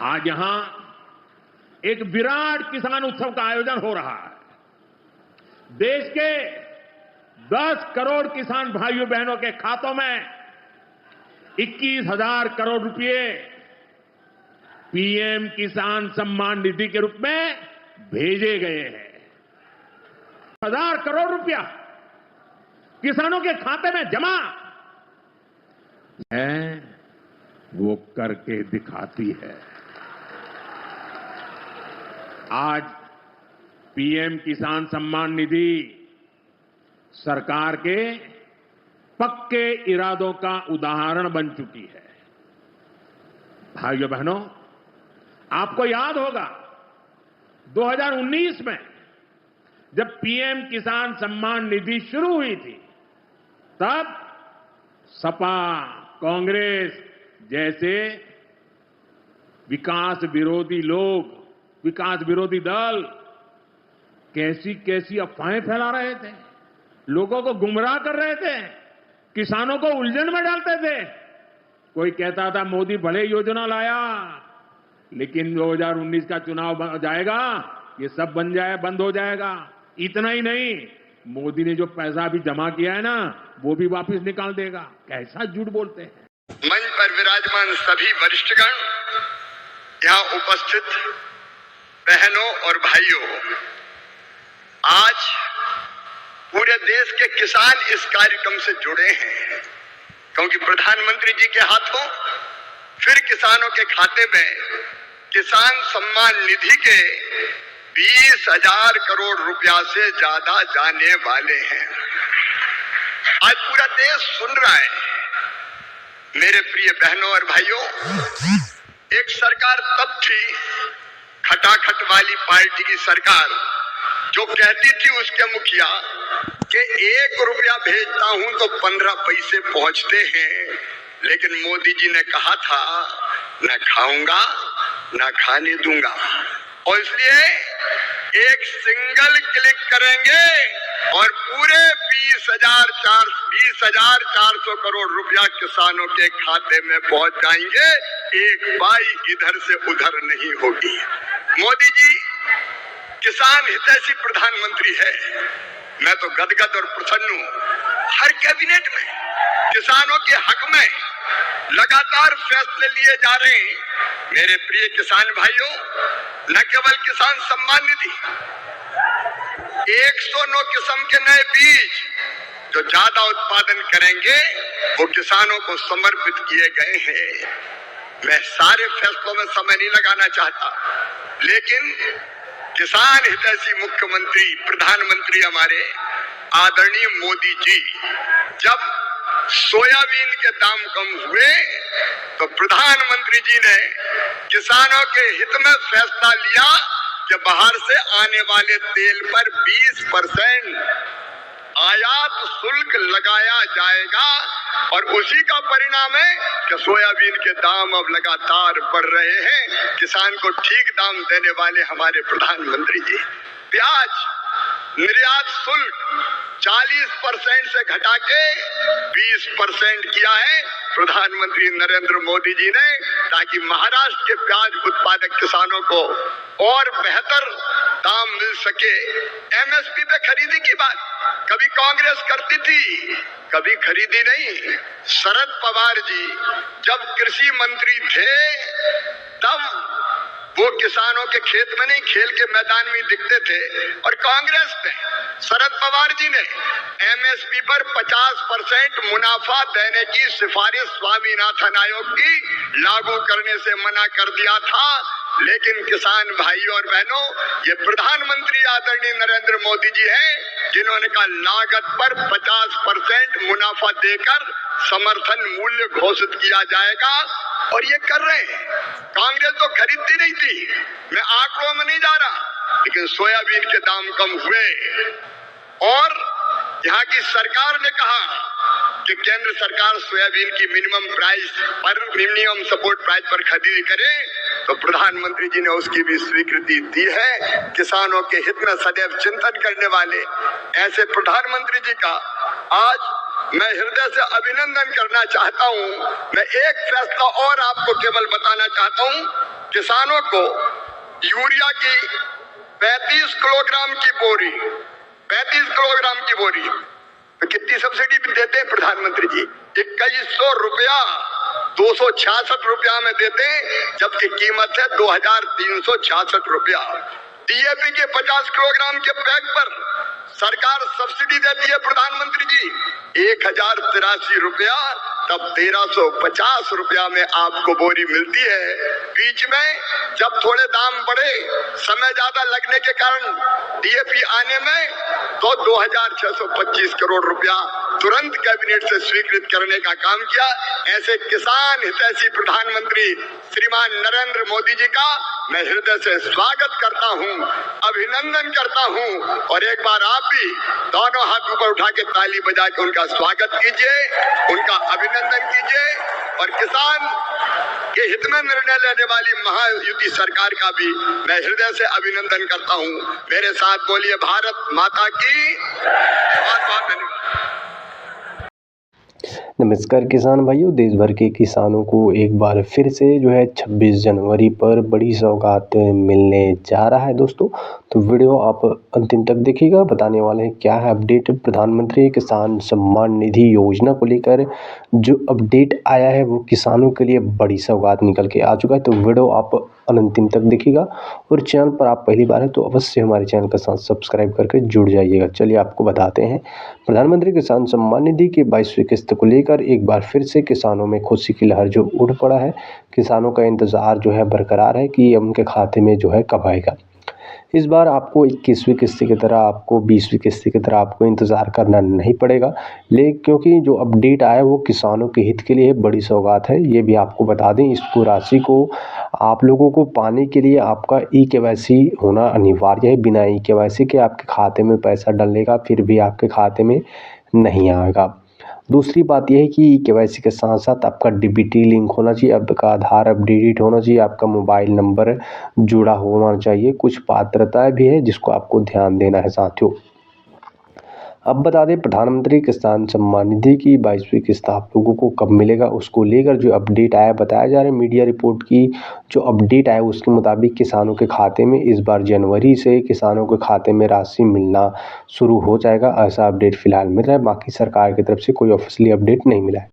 आज यहां एक विराट किसान उत्सव का आयोजन हो रहा है। देश के 10 करोड़ किसान भाइयों बहनों के खातों में 21,000 करोड़ रुपए पीएम किसान सम्मान निधि के रूप में भेजे गए हैं। 1,000 करोड़ रुपया किसानों के खाते में जमा है, वो करके दिखाती है। आज पीएम किसान सम्मान निधि सरकार के पक्के इरादों का उदाहरण बन चुकी है। भाइयों बहनों, आपको याद होगा 2019 में जब पीएम किसान सम्मान निधि शुरू हुई थी, तब सपा, कांग्रेस जैसे विकास विरोधी लोग, विकास विरोधी दल कैसी कैसी अफवाहें फैला रहे थे, लोगों को गुमराह कर रहे थे, किसानों को उलझन में डालते थे। कोई कहता था मोदी भले योजना लाया, लेकिन 2019 का चुनाव जाएगा, ये सब बंद हो जाएगा। इतना ही नहीं, मोदी ने जो पैसा अभी जमा किया है ना, वो भी वापस निकाल देगा। कैसा झूठ बोलते हैं। मंच पर विराजमान सभी वरिष्ठगण, यहां उपस्थित बहनों और भाइयों, आज पूरे देश के किसान इस कार्यक्रम से जुड़े हैं, क्योंकि प्रधानमंत्री जी के हाथों फिर किसानों के खाते में किसान सम्मान निधि के 20,000 करोड़ रुपया से ज्यादा जाने वाले हैं। आज पूरा देश सुन रहा है। मेरे प्रिय बहनों और भाइयों, एक सरकार तब थी, खटाखट वाली पार्टी की सरकार, जो कहती थी उसके मुखिया कि 1 रुपया भेजता हूं तो 15 पैसे पहुंचते हैं, लेकिन मोदी जी ने कहा था न खाऊंगा न खाने दूंगा। और इसलिए एक सिंगल क्लिक करेंगे और पूरे 20,400 करोड़ रुपया किसानों के खाते में पहुंच जाएंगे। एक पाई इधर से उधर नहीं होगी। मोदी जी किसान हितैषी प्रधानमंत्री है। मैं तो गदगद और प्रसन्न हूं। हर कैबिनेट में किसानों के हक में लगातार फैसले लिए जा रहे हैं। मेरे प्रिय किसान भाइयों, न केवल किसान सम्मान निधि, 109 किस्म के नए बीज जो ज्यादा उत्पादन करेंगे वो किसानों को समर्पित किए गए हैं। मैं सारे फैसलों में समय नहीं लगाना चाहता, लेकिन किसान हितैषी मुख्यमंत्री, प्रधानमंत्री हमारे आदरणीय मोदी जी, जब सोयाबीन के दाम कम हुए तो प्रधानमंत्री जी ने किसानों के हित में फैसला लिया कि बाहर से आने वाले तेल पर 20% आयात शुल्क लगाया जाएगा, और उसी का परिणाम है कि सोयाबीन के दाम अब लगातार बढ़ रहे हैं। किसान को ठीक दाम देने वाले हमारे प्रधानमंत्री जी। प्याज निर्यात शुल्क 40% से घटा के 20% किया है प्रधानमंत्री नरेंद्र मोदी जी ने, ताकि महाराष्ट्र के प्याज उत्पादक किसानों को और बेहतर दाम मिल सके। एमएसपी पे खरीदी की बात कभी कांग्रेस करती थी, कभी खरीदी नहीं। शरद पवार जी जब कृषि मंत्री थे, तब वो किसानों के खेत में नहीं, खेल के मैदान में दिखते थे। और कांग्रेस ने, शरद पवार जी ने एमएसपी पर 50% मुनाफा देने की सिफारिश स्वामीनाथन आयोग की लागू करने से मना कर दिया था। लेकिन किसान भाइयों और बहनों, ये प्रधानमंत्री आदरणीय नरेंद्र मोदी जी हैं, जिन्होंने कहा लागत पर 50% मुनाफा देकर समर्थन मूल्य घोषित किया जाएगा, और ये कर रहे हैं। कांग्रेस तो खरीदती नहीं थी, मैं आंकड़ों में नहीं जा रहा, लेकिन सोयाबीन के दाम कम हुए और यहाँ की सरकार ने कहा कि केंद्र सरकार सोयाबीन की मिनिमम सपोर्ट प्राइस पर खरीदी करे, तो प्रधानमंत्री जी ने उसकी भी स्वीकृति दी है। किसानों के हित में सदैव चिंतन करने वाले ऐसे प्रधानमंत्री जी का आज मैं हृदय से अभिनंदन करना चाहता हूं। मैं एक फैसला और आपको केवल बताना चाहता हूं किसानों को यूरिया की 35 किलोग्राम की बोरी 35 किलोग्राम की बोरी तो कितनी सब्सिडी भी देते हैं प्रधानमंत्री जी? 2100 रुपया 266 रुपया में देते हैं, जबकि कीमत है 2366 रुपया। डीएपी के 50 किलोग्राम के बैग पर सरकार सब्सिडी देती है प्रधानमंत्री जी 1083 रुपया, तब 1350 रुपया में आपको बोरी मिलती है। बीच में जब थोड़े दाम बढ़े, समय ज्यादा लगने के कारण डीएपी आने में, तो 2625 करोड़ रुपया तुरंत कैबिनेट से स्वीकृत करने का काम किया। ऐसे किसान हितैषी प्रधानमंत्री श्रीमान नरेंद्र मोदी जी का मैं हृदय से स्वागत करता हूं, अभिनंदन करता हूं, और एक बार आप भी दोनों हाथ ऊपर उठा के ताली बजा के उनका स्वागत कीजिए, उनका अभिनंदन कीजिए, और किसान के हित में निर्णय लेने वाली महायुति सरकार का भी मैं हृदय से अभिनंदन करता हूं। मेरे साथ बोलिए भारत माता की। बहुत बहुत धन्यवाद। नमस्कार किसान भाइयों, देश भर के किसानों को एक बार फिर से जो है 26 जनवरी पर बड़ी सौगात मिलने जा रहा है दोस्तों। तो वीडियो आप अंतिम तक देखिएगा, बताने वाले हैं क्या है अपडेट। प्रधानमंत्री किसान सम्मान निधि योजना को लेकर जो अपडेट आया है वो किसानों के लिए बड़ी सौगात निकल के आ चुका है। तो वीडियो आप अंतिम तक देखिएगा, और चैनल पर आप पहली बार है तो अवश्य हमारे चैनल के साथ सब्सक्राइब करके जुड़ जाइएगा। चलिए आपको बताते हैं, प्रधानमंत्री किसान सम्मान निधि की 22वीं किस्त को लेकर एक बार फिर से किसानों में खुशी की लहर जो उड़ पड़ा है। किसानों का इंतज़ार जो है बरकरार है कि उनके खाते में जो है कब आएगा। इस बार आपको 21वीं किस्त की तरह, आपको 20वीं किस्त की तरह आपको इंतज़ार करना नहीं पड़ेगा, लेकिन क्योंकि जो अपडेट आया वो किसानों के हित के लिए बड़ी सौगात है। ये भी आपको बता दें, इसको राशि को आप लोगों को पाने के लिए आपका ई-केवाईसी होना अनिवार्य है। बिना ई-केवाईसी के आपके खाते में पैसा डलेगा फिर भी आपके खाते में नहीं आएगा। दूसरी बात यह है कि ई-केवाईसी के साथ साथ आपका डीबीटी लिंक होना चाहिए, आपका आधार अपडेटेड होना चाहिए, आपका मोबाइल नंबर जुड़ा होना चाहिए। कुछ पात्रताएं भी है जिसको आपको ध्यान देना है साथियों। अब बता दें, प्रधानमंत्री किसान सम्मान निधि की 22वीं किस्त आप लोगों को कब मिलेगा, उसको लेकर जो अपडेट आया, बताया जा रहा है मीडिया रिपोर्ट की जो अपडेट आया उसके मुताबिक किसानों के खाते में इस बार जनवरी से किसानों के खाते में राशि मिलना शुरू हो जाएगा। ऐसा अपडेट फिलहाल मिल रहा है, बाकी सरकार की तरफ से कोई ऑफिशियली अपडेट नहीं मिला है।